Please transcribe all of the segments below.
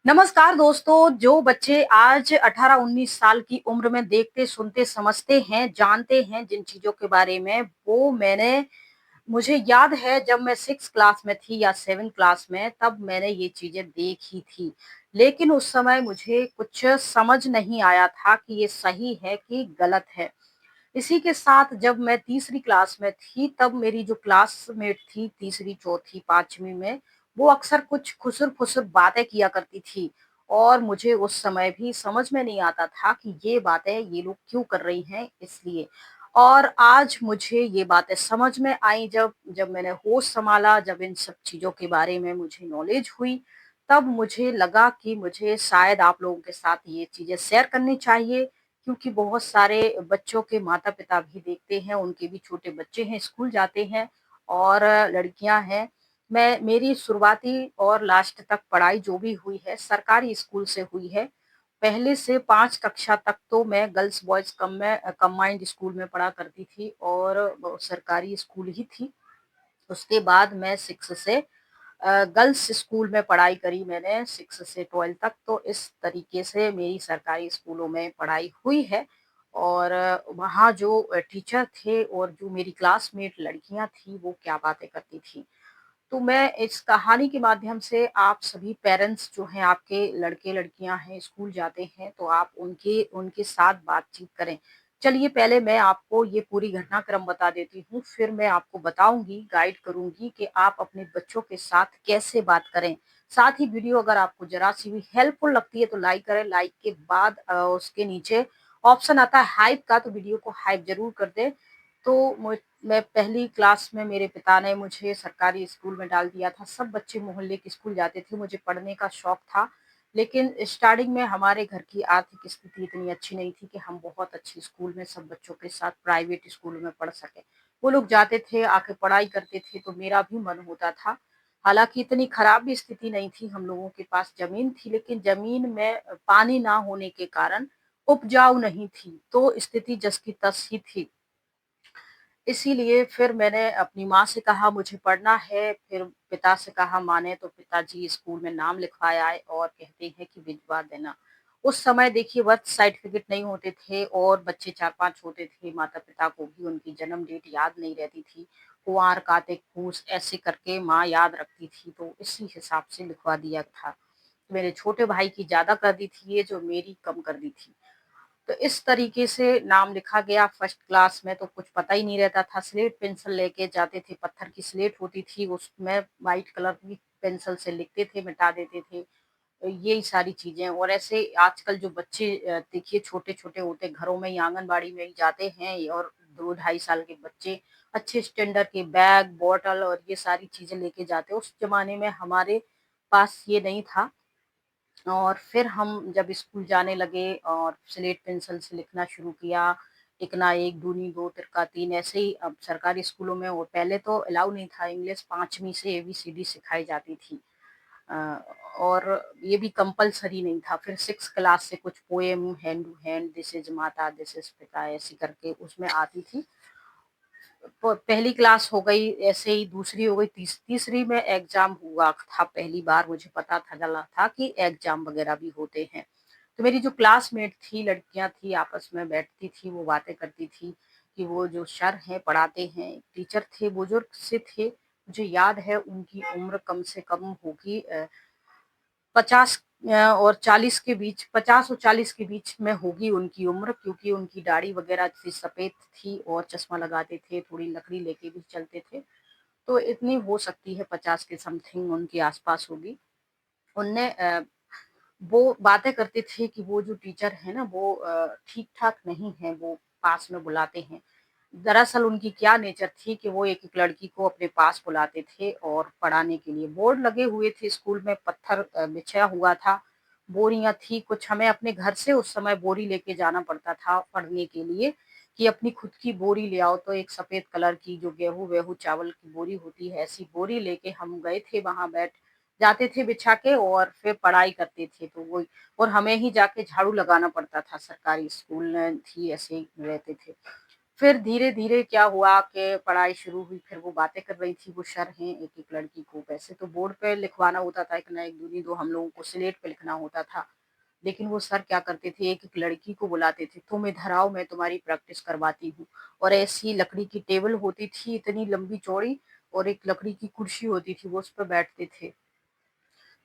नमस्कार दोस्तों, जो बच्चे आज 18-19 साल की उम्र में देखते, सुनते, समझते हैं, जानते हैं जिन चीज़ों के बारे में, वो मुझे याद है जब मैं 6th क्लास में थी या 7th क्लास में, तब मैंने ये चीज़ें देखी थी। लेकिन उस समय मुझे कुछ समझ नहीं आया था कि ये सही है कि गलत है। इसी के साथ जब मैं तीसरी क्लास में थी, तब मेरी जो क्लासमेट थी तीसरी, चौथी, 5वीं में, वो अक्सर कुछ खुसर-फुसर बातें किया करती थी और मुझे उस समय भी समझ में नहीं आता था कि ये बातें ये लोग क्यों कर रही हैं इसलिए। और आज मुझे ये बातें समझ में आई जब जब मैंने होश सँभाला, जब इन सब चीज़ों के बारे में मुझे नॉलेज हुई, तब मुझे लगा कि मुझे शायद आप लोगों के साथ ये चीज़ें शेयर करनी चाहिए क्योंकि बहुत सारे बच्चों के माता-पिता भी देखते हैं, उनके भी छोटे बच्चे हैं, स्कूल जाते हैं और लड़कियाँ हैं। मेरी शुरुआती और लास्ट तक पढ़ाई जो भी हुई है, सरकारी स्कूल से हुई है। पहले से 5 कक्षा तक तो मैं गर्ल्स बॉयज़ कंबाइंड स्कूल में पढ़ा करती थी और सरकारी स्कूल ही थी। उसके बाद मैं 6 से गर्ल्स स्कूल में पढ़ाई करी मैंने 6 से 12 तक, तो इस तरीके से मेरी सरकारी स्कूलों में पढ़ाई हुई है और वहाँ जो टीचर थे और जो मेरी क्लासमेट लड़कियाँ थी, वो क्या बातें करती थी। तो मैं इस कहानी के माध्यम से आप सभी पेरेंट्स जो हैं, आपके लड़के-लड़कियाँ हैं, स्कूल जाते हैं, तो आप उनके उनके साथ बातचीत करें। चलिए पहले मैं आपको ये पूरी घटनाक्रम बता देती हूँ, फिर मैं आपको बताऊँगी, गाइड करूँगी कि आप अपने बच्चों के साथ कैसे बात करें। साथ ही वीडियो अगर आपको ज़रा-सी भी हेल्पफुल लगती है तो लाइक करें, लाइक के बाद उसके नीचे ऑप्शन आता है हाइप का, तो वीडियो को हाइप ज़रूर कर दें। तो मैं पहली क्लास में मेरे पिता ने मुझे सरकारी स्कूल में डाल दिया था। सब बच्चे मोहल्ले के स्कूल जाते थे, मुझे पढ़ने का शौक था। लेकिन स्टार्टिंग में हमारे घर की आर्थिक स्थिति इतनी अच्छी नहीं थी कि हम बहुत अच्छी स्कूल में सब बच्चों के साथ प्राइवेट स्कूल में पढ़ सकें। वो लोग जाते थे, आके पढ़ाई करते थे, तो मेरा भी मन होता था। हालाँकि इतनी खराब भी स्थिति नहीं थी, हम लोगों के पास ज़मीन थी, लेकिन ज़मीन में पानी ना होने के कारण उपजाऊ नहीं थी, तो स्थिति जस की तस ही थी। इसीलिए फिर मैंने अपनी माँ से कहा मुझे पढ़ना है, फिर पिता से कहा माने तो पिताजी स्कूल में नाम लिखवाए आए और कहते हैं कि भिजवा देना। उस समय देखिए बर्थ सर्टिफ़िकेट नहीं होते थे और बच्चे 4-5 होते थे, माता-पिता को भी उनकी जन्म डेट याद नहीं रहती थी। कुँवार, कार्तिक, पूस ऐसे करके माँ याद रखती थी, तो इसी हिसाब से लिखवा दिया था। मेरे छोटे भाई की ज़्यादा कर दी थी ये, जो मेरी कम कर दी थी। तो इस तरीके से नाम लिखा गया फर्स्ट क्लास में तो कुछ पता ही नहीं रहता था। स्लेट पेंसिल लेके जाते थे, पत्थर की स्लेट होती थी, उसमें व्हाइट कलर की पेंसिल से लिखते थे, मिटा देते थे। यही सारी चीज़ें और ऐसे आजकल जो बच्चे देखिए छोटे-छोटे होते घरों में ही आंगनबाड़ी में ही जाते हैं और 2 ढाई साल के बच्चे अच्छे स्टैंडर्ड के बैग, बॉटल और ये सारी चीज़ें लेके जाते हैं। उस ज़माने में हमारे पास ये नहीं था। और फिर हम जब स्कूल जाने लगे और स्लेट पेंसिल से लिखना शुरू किया, इकना 1, दूनी 2, तिरका 3 ऐसे ही अब सरकारी स्कूलों में और पहले तो अलाउ नहीं था इंग्लिश 5वीं से एबीसीडी सिखाई जाती थी। अ, और ये भी कंपल्सरी नहीं था। फिर 6 क्लास से कुछ poem, hand to hand, this is माता, दिस इज़ पिता ऐसे करके उसमें आती थी। पहली क्लास हो गई, ऐसे ही दूसरी हो गई, तीसरी में एग्ज़ाम हुआ था पहली बार मुझे पता था चला था कि एग्ज़ाम वग़ैरह भी होते हैं। तो मेरी जो क्लासमेट थी, लड़कियाँ थी, आपस में बैठती थी, वो बातें करती थी कि वो जो सर हैं, पढ़ाते हैं, टीचर थे, बुज़ुर्ग से थे। मुझे याद है उनकी उम्र कम से कम होगी 50 और 40 के बीच 50 और 40 के बीच में होगी उनकी उम्र क्योंकि उनकी दाढ़ी वगैरह थी सफ़ेद थी और चश्मा लगाते थे, थोड़ी लकड़ी लेके भी चलते थे। तो इतनी हो सकती है 50 के समथिंग उनके आस-पास होगी। उनने वो बातें करते थे कि वो जो टीचर है ना वो ठीक-ठाक नहीं है, वो पास में बुलाते हैं। दरअसल उनकी क्या नेचर थी कि वो एक-एक लड़की को अपने पास बुलाते थे और पढ़ाने के लिए। बोर्ड लगे हुए थे स्कूल में, पत्थर बिछा हुआ था, बोरियाँ थी, कुछ हमें अपने घर से उस समय बोरी लेके जाना पड़ता था पढ़ने के लिए कि अपनी खुद की बोरी ले आओ, तो एक सफ़ेद कलर की जो गेहूँ-वेहूँ चावल की बोरी होती है, ऐसी बोरी लेके हम गए थे, वहाँ बैठ जाते थे बिछा के और फिर पढ़ाई करते थे। तो वही और हमें ही जाके झाड़ू लगाना पड़ता था, सरकारी स्कूल थी, ऐसे ही रहते थे। फिर धीरे-धीरे क्या हुआ कि पढ़ाई शुरू हुई, फिर वो बातें कर रही थी, वो सर हैं एक-एक लड़की को वैसे तो बोर्ड पे लिखवाना होता था, एक ना एक, दूनी दो हम लोगों को स्लेट पे लिखना होता था। लेकिन वो सर क्या करते थे, एक-एक लड़की को बुलाते थे, तुम इधर आओ मैं तुम्हारी प्रैक्टिस करवाती हूँ। और ऐसी लकड़ी की टेबल होती थी इतनी लंबी-चौड़ी और एक लकड़ी की कुर्सी होती थी, वो उस पे बैठते थे।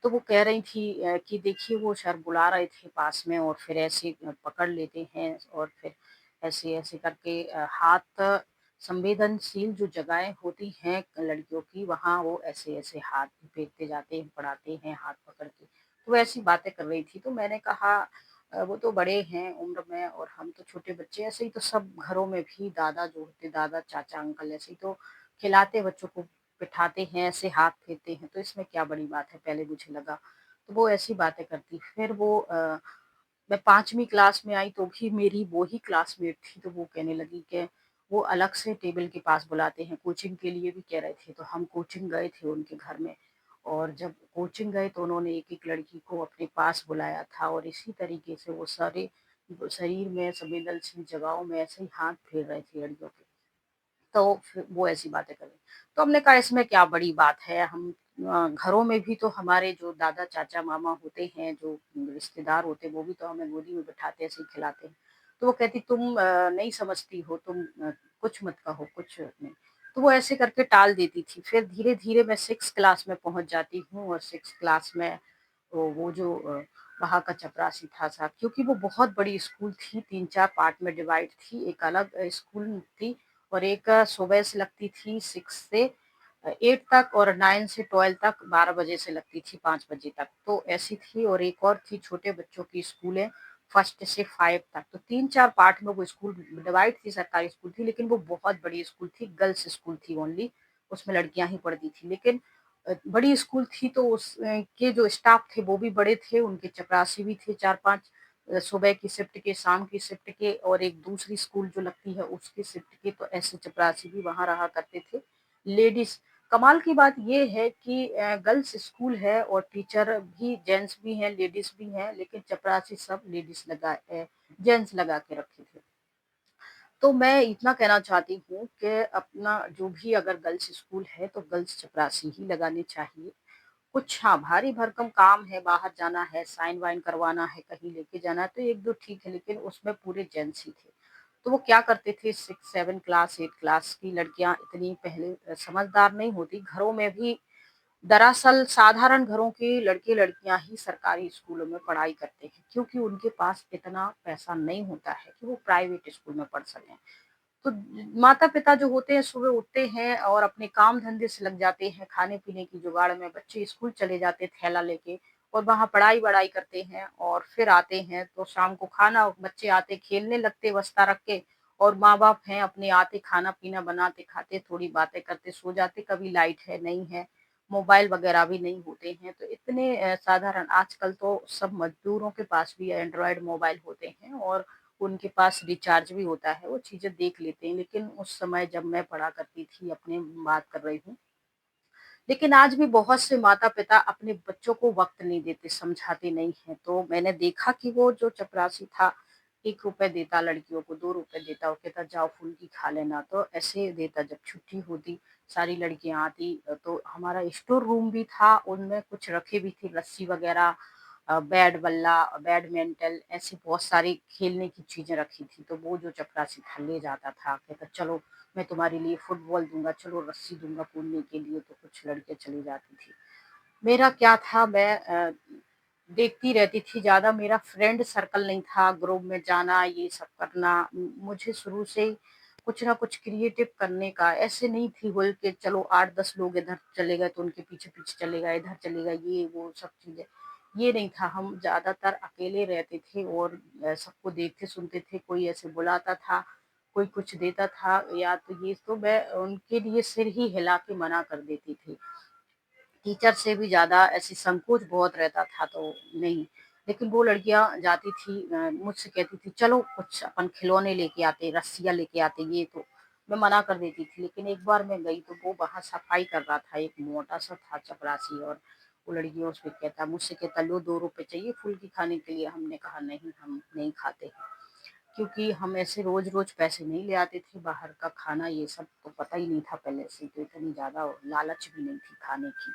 तो वो कह रही थी कि देखिए वो सर बुला रहे थे पास में और फिर ऐसे पकड़ लेते हैं और फिर ऐसे-ऐसे करके हाथ संवेदनशील जो जगहें होती हैं लड़कियों की वहाँ वो ऐसे-ऐसे हाथ फेरते जाते हैं, पढ़ाते हैं हाथ पकड़ के। तो वो ऐसी बातें कर रही थी तो मैंने कहा वो तो बड़े हैं उम्र में और हम तो छोटे बच्चे हैं। ऐसे ही तो सब घरों में भी दादा जो होते दादा, चाचा, अंकल ऐसे ही तो खिलाते बच्चों को बिठाते हैं, ऐसे हाथ फेरते हैं, तो इसमें क्या बड़ी बात है, पहले मुझे लगा। तो वो ऐसी बातें करती। फिर वो मैं 5वीं क्लास में आई तो भी मेरी वो ही क्लासमेट थी, तो वो कहने लगी कि वो अलग से टेबल के पास बुलाते हैं, कोचिंग के लिए भी कह रहे थे। तो हम कोचिंग गए थे उनके घर में और जब कोचिंग गए तो उन्होंने एक-एक लड़की को अपने पास बुलाया था और इसी तरीके से वो सारे शरीर में संवेदनशील जगहों में ऐसे ही हाथ फेर रहे थे लड़कियों के। तो फिर वो ऐसी बातें कर रही। तो हमने कहा इसमें क्या बड़ी बात है, हम घरों में भी तो हमारे जो दादा, चाचा, मामा होते हैं, जो रिश्तेदार होते हैं, वो भी तो हमें गोदी में बिठाते ऐसे ही खिलाते हैं। तो वो कहती तुम नहीं समझती हो, तुम कुछ मत कहो, कुछ नहीं। तो वो ऐसे करके टाल देती थी। फिर धीरे-धीरे मैं 6th क्लास में पहुँच जाती हूँ और 6th क्लास में वो जो वहाँ का चपरासी था साहब क्योंकि वो बहुत बड़ी स्कूल थी, 3-4 पार्ट में डिवाइड थी। एक अलग स्कूल थी और एक सुबह से लगती थी 6 से 8 तक और 9 से 12 तक 12 बजे से लगती थी 5 बजे तक। तो ऐसी थी और एक और थी छोटे बच्चों की स्कूलें 1st से 5 तक। तो 3-4 पार्ट में वो स्कूल डिवाइड थी, सरकारी स्कूल थी, लेकिन वो बहुत बड़ी स्कूल थी, गर्ल्स स्कूल थी ओनली, उसमें लड़कियाँ ही पढ़ती थी। लेकिन बड़ी स्कूल थी तो उस के जो स्टाफ थे वो भी बड़े थे, उनके चपरासी भी थे 4-5 सुबह की शिफ्ट के, शाम की शिफ्ट के और एक दूसरी स्कूल जो लगती है उसकी शिफ्ट के, तो ऐसे चपरासी भी वहाँ रहा करते थे। लेडीज़ कमाल की बात ये है कि गर्ल्स स्कूल है और टीचर भी जेंट्स भी हैं, लेडीज़ भी हैं, लेकिन चपरासी सब लेडीज़ जेंट्स लगा के रखे थे। तो मैं इतना कहना चाहती हूँ कि अपना जो भी अगर गर्ल्स स्कूल है तो गर्ल्स चपरासी ही लगाने चाहिए। कुछ हाँ, भारी भरकम काम है, बाहर जाना है, साइन वाइन करवाना है, कहीं लेके जाना है तो 1-2 ठीक है, लेकिन उसमें पूरे जेंट्स ही थे। तो वो क्या करते थे 6, 7 क्लास, 8 क्लास की लड़कियाँ इतनी पहले समझदार नहीं होती, घरों में भी दरअसल साधारण घरों की लड़के-लड़कियाँ ही सरकारी स्कूलों में पढ़ाई करते हैं, क्योंकि उनके पास इतना पैसा नहीं होता है कि वो प्राइवेट स्कूल में पढ़ सकें। तो माता-पिता जो होते हैं सुबह उठते हैं और अपने काम धंधे से लग जाते हैं, खाने-पीने की जुगाड़ में बच्चे स्कूल चले जाते हैं थैला लेके और वहाँ पढ़ाई-वढ़ाई करते हैं और फिर आते हैं तो शाम को खाना बच्चे आते खेलने लगते बस्ता रख के और माँ-बाप हैं अपने आते खाना-पीना बनाते, खाते, थोड़ी बातें करते, सो जाते, कभी लाइट है, नहीं है, मोबाइल वगैरह भी नहीं होते हैं। तो इतने साधारण आजकल तो सब मज़दूरों के पास भी एंड्रॉयड मोबाइल होते हैं और उनके पास रिचार्ज भी होता है, वो चीज़ें देख लेते हैं। लेकिन उस समय जब मैं पढ़ा करती थी, अपनी बात कर रही हूँ, लेकिन आज भी बहुत से माता-पिता अपने बच्चों को वक़्त नहीं देते, समझाते नहीं हैं। तो मैंने देखा कि वो जो चपरासी था, ₹1 देता लड़कियों को, ₹2 देता और कहता जाओ फुल्की खा लेना। तो ऐसे देता जब छुट्टी होती, सारी लड़कियाँ आती तो हमारा स्टोर रूम भी था, उनमें कुछ रखे भी थे रस्सी वग़ैरह बैट बल्ला, बैडमिंटन ऐसी बहुत सारी खेलने की चीज़ें रखी थी। तो वो जो चपरासी था ले जाता था, कहता चलो मैं तुम्हारे लिए फुटबॉल दूँगा, चलो रस्सी दूँगा कूदने के लिए, तो कुछ लड़कियाँ चली जाती थी। मेरा क्या था मैं देखती रहती थी, ज़्यादा मेरा फ्रेंड सर्कल नहीं था, ग्रुप में जाना, ये सब करना। मुझे शुरू से ही कुछ ना कुछ क्रिएटिव करने का ऐसे नहीं थी हुई कि चलो 8-10 लोग इधर चले गए तो उनके पीछे-पीछे चले गए, इधर चले गए, ये वो सब चीज़ें। ये नहीं था, हम ज़्यादातर अकेले रहते थे और सबको देखते सुनते थे, कोई ऐसे बुलाता था, कोई कुछ देता था या तो ये तो मैं उनके लिए सिर ही हिला के मना कर देती थी। टीचर से भी ज़्यादा ऐसे संकोच बहुत रहता था तो नहीं। लेकिन वो लड़कियाँ जाती थी मुझसे कहती थी चलो कुछ अपन खिलौने लेके आते, रस्सियाँ लेके आते ये तो। मैं मना कर देती थी लेकिन एक बार मैं गई तो वो वहाँ सफाई कर रहा था, एक मोटा-सा था चपरासी और वो लड़कियों से कहता मुझसे कहता लो ₹2 चाहिए फुल्की खाने के लिए? हमने कहा नहीं, हम नहीं खाते। क्योंकि हम ऐसे रोज़-रोज़ पैसे नहीं ले आते थे, बाहर का खाना ये सब तो पता ही नहीं था पहले से, तो इतनी ज़्यादा लालच भी नहीं थी खाने की।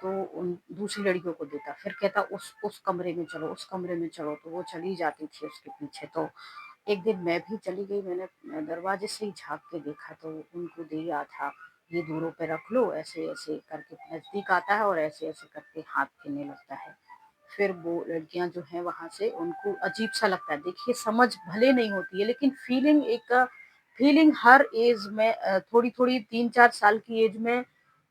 तो उन दूसरी लड़कियों को देता, फिर कहता उस कमरे में चलो, उस कमरे में चलो, तो वो चली जाती थी उसके पीछे। तो एक दिन मैं भी चली गई, मैंने दरवाज़े से ही झाँक के देखा तो उनको दे रहा था, ये दूरों पे रख लो, ऐसे-ऐसे करके नज़दीक आता है और ऐसे-ऐसे करके हाथ फेरने लगता है। फिर वो लड़कियाँ जो हैं वहाँ से उनको अजीब-सा लगता है। देखिए समझ भले नहीं होती है लेकिन फीलिंग हर ऐज में थोड़ी-थोड़ी 3-4 साल की ऐज में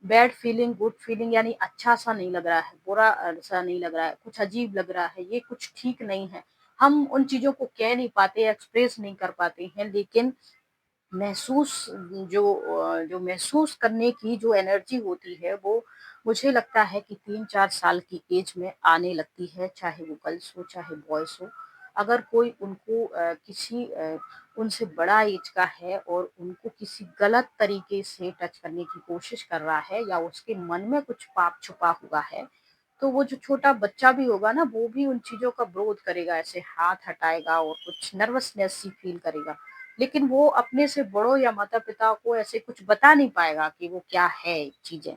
बैड फीलिंग, गुड फीलिंग यानी अच्छा-सा नहीं लग रहा है, बुरा सा नहीं लग रहा है, कुछ अजीब लग रहा है, ये कुछ ठीक नहीं है। हम उन चीज़ों को कह नहीं पाते, एक्सप्रेस नहीं कर पाते हैं लेकिन महसूस जो महसूस करने की जो एनर्जी होती है वो मुझे लगता है कि 3-4 साल की एज में आने लगती है, चाहे वो गर्ल्स हो, चाहे बॉयज़ हो। अगर कोई उनको उनसे बड़ा एज का है और उनको किसी गलत तरीके से टच करने की कोशिश कर रहा है या उसके मन में कुछ पाप छुपा हुआ है, तो वो जो छोटा बच्चा भी होगा ना, वो भी उन चीज़ों का विरोध करेगा, ऐसे हाथ हटाएगा और कुछ नर्वसनेस सी फ़ील करेगा। लेकिन वो अपने से बड़ों या माता-पिता को ऐसे कुछ बता नहीं पाएगा कि वो क्या है चीज़ें।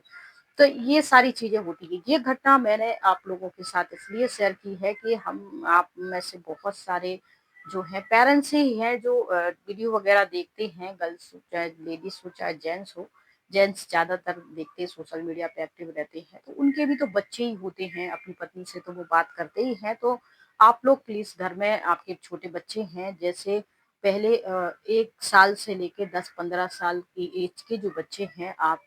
तो ये सारी चीज़ें होती हैं। ये घटना मैंने आप लोगों के साथ इसलिए शेयर की है कि हम आप में से बहुत सारे जो हैं पेरेंट्स ही हैं जो वीडियो वगैरह देखते हैं, गर्ल्स हो चाहे लेडीज़ हो चाहे जेंट्स हो। जेंट्स ज़्यादातर देखते हैं सोशल मीडिया पे एक्टिव रहते हैं, तो उनके भी तो बच्चे ही होते हैं, अपनी पत्नी से तो वो बात करते ही हैं। तो आप लोग प्लीज़ घर में आपके छोटे बच्चे हैं जैसे पहले 1 साल से लेके 10-15 साल की एज के जो बच्चे हैं आप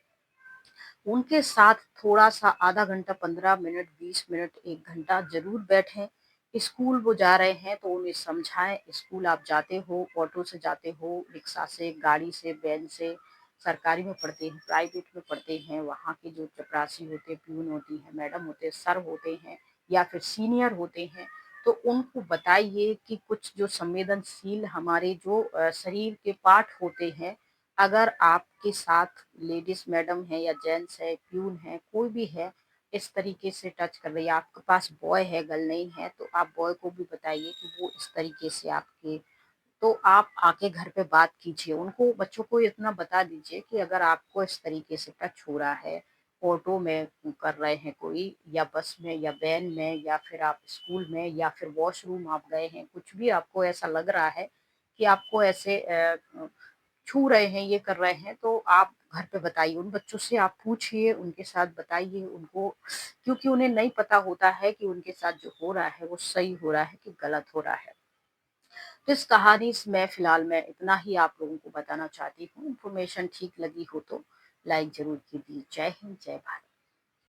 उनके साथ थोड़ा-सा आधा घंटा, 15 मिनट, 20 मिनट, 1 घंटा ज़रूर बैठें। स्कूल वो जा रहे हैं तो उन्हें समझाएँ, स्कूल आप जाते हो, ऑटो से जाते हो, रिक्शा से, गाड़ी से, वैन से, सरकारी में पढ़ते हैं, प्राइवेट में पढ़ते हैं, वहाँ के जो चपरासी होते हैं, प्यून होती हैं, मैडम होते हैं, सर होते हैं या फिर सीनियर होते हैं, तो उनको बताइए कि कुछ जो संवेदनशील हमारे जो शरीर के पार्ट होते हैं, अगर आपके साथ लेडीज़ मैडम है या जेंट्स है, प्यून है, कोई भी है, इस तरीके से टच कर रही है, आपके पास बॉय है, गर्ल नहीं है, तो आप बॉय को भी बताइए कि वो इस तरीके से आपके तो आप आके घर पे बात कीजिए। उनको बच्चों को इतना बता दीजिए कि अगर आपको इस तरीके से टच हो रहा है, ऑटो में कर रहे हैं कोई या बस में या वैन में या फिर आप स्कूल में या फिर वॉशरूम आप गए हैं, कुछ भी आपको ऐसा लग रहा है कि आपको ऐसे छू रहे हैं, ये कर रहे हैं, तो आप घर पे बताइए। उन बच्चों से आप पूछिए, उनके साथ बताइए उनको क्योंकि उन्हें नहीं पता होता है कि उनके साथ जो हो रहा है, वो सही हो रहा है कि गलत हो रहा है। तो इस कहानी स में फ़िलहाल मैं इतना ही आप लोगों को बताना चाहती हूँ। इन्फॉर्मेशन ठीक लगी हो तो लाइक ज़रूर कीजिए। जय हिंद, जय भारत।